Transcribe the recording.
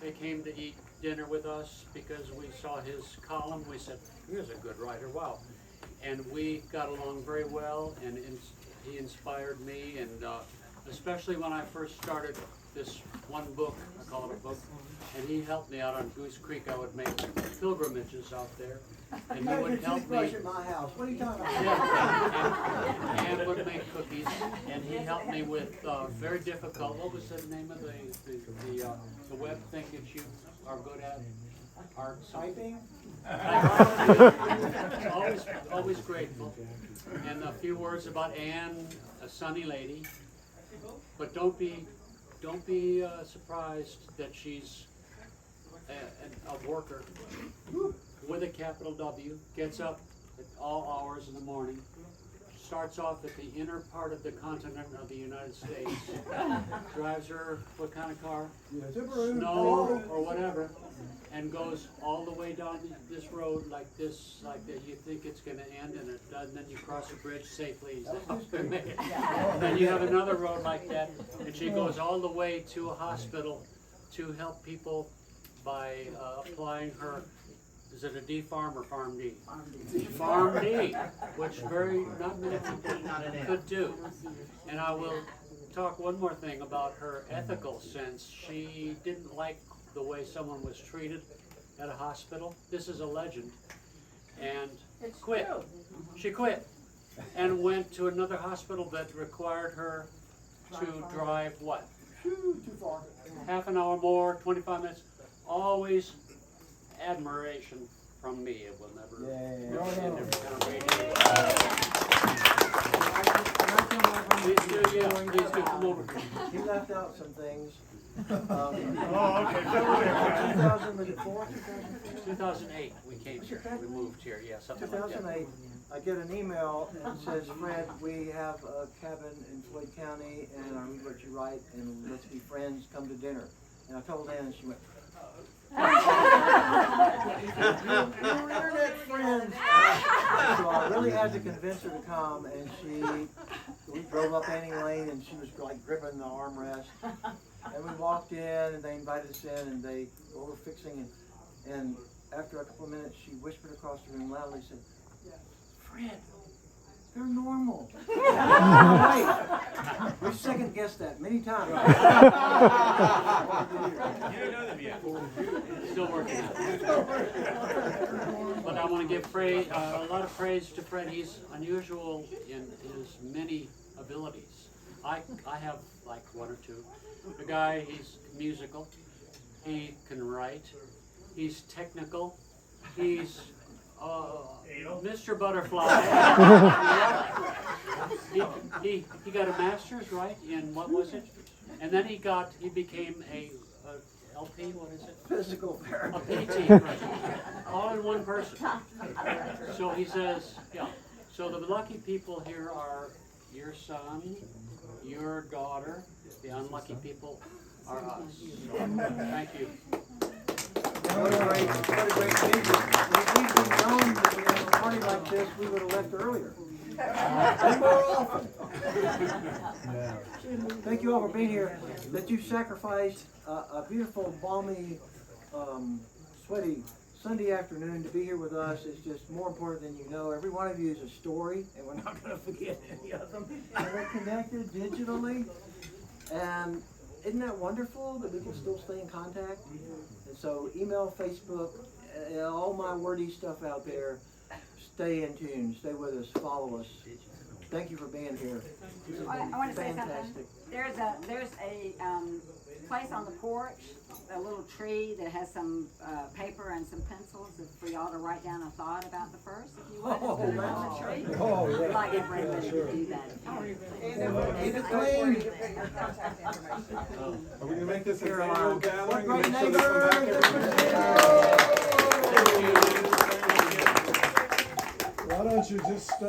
They came to eat dinner with us because we saw his column. We said, here's a good writer, wow. And we got along very well, and he inspired me, and especially when I first started this one book, I call it a book, and he helped me out on Goose Creek. I would make pilgrimages out there, and he would help me. At my house. What are you talking about? Yeah, and would make cookies, and he helped me with very difficult. What was the name of the web thing that you are good at? Art Typing? Always grateful. And a few words about Anne, a sunny lady, but don't be surprised that she's a worker with a capital W, gets up at all hours in the morning, starts off at the inner part of the continent of the United States, drives her, what kind of car? Snow or whatever, and goes all the way down this road like this, like that. You think it's going to end and it doesn't, then you cross a bridge, say please. Then you have another road like that, and she goes all the way to a hospital to help people by applying her, is it a D farm or Farm D? Farm D, which not many people could do. And I will talk one more thing about her ethical sense. She didn't like the way someone was treated at a hospital. This is a legend. And quit. She quit and went to another hospital that required her to drive what? Too far. Half an hour more, 25 minutes. Always admiration from me. It will never end every kind of radiation. Please do come over. He left out some things. Oh, okay. 2000, was it 4? 2008 we came here. We moved here. Yeah, something like that. 2008, I get an email and it says, Fred, we have a cabin in Floyd County and I read what you write and let's be friends, come to dinner. And I told Ann and she went, we're internet friends. So I really had to convince her to come, and we drove up Annie Lane, and she was like gripping the armrest. And we walked in, and they invited us in, and they were fixing, and after a couple of minutes, she whispered across the room loudly, said, Fred, they're normal. Right. We second guessed that many times. You don't know them yet. Still working on it. But I want to give a lot of praise to Fred. He's unusual in his many abilities. I have like one or two. The guy, he's musical. He can write. He's technical. He's Mr. Butterfly. he got a master's, right, in what was it? And then he became a LP, what is it? Physical therapy. A PT, all in one person. So he says, yeah. So the lucky people here are your son, your daughter. The unlucky people are us. So, thank you. What a great vision. If we'd been known that we had a party like this, we would have left earlier. And more often. Thank you all for being here. That you sacrificed a beautiful, balmy, sweaty Sunday afternoon to be here with us is just more important than you know. Every one of you is a story, and we're not going to forget any of them. And we're connected digitally. And isn't that wonderful that we can still stay in contact? And so email, Facebook, all my wordy stuff out there. Stay in tune. Stay with us. Follow us. Thank you for being here. This I want to say fantastic. something. There's a place on the porch, a little tree that has some paper and some pencils for y'all to write down a thought about the first, if you would. Oh, Put it on the tree. Oh, yeah. I'd like everybody to do that. Keep it clean. Are we gonna make this a Caroline. annual gathering? What and great make sure they come back neighbors. every- Why don't you just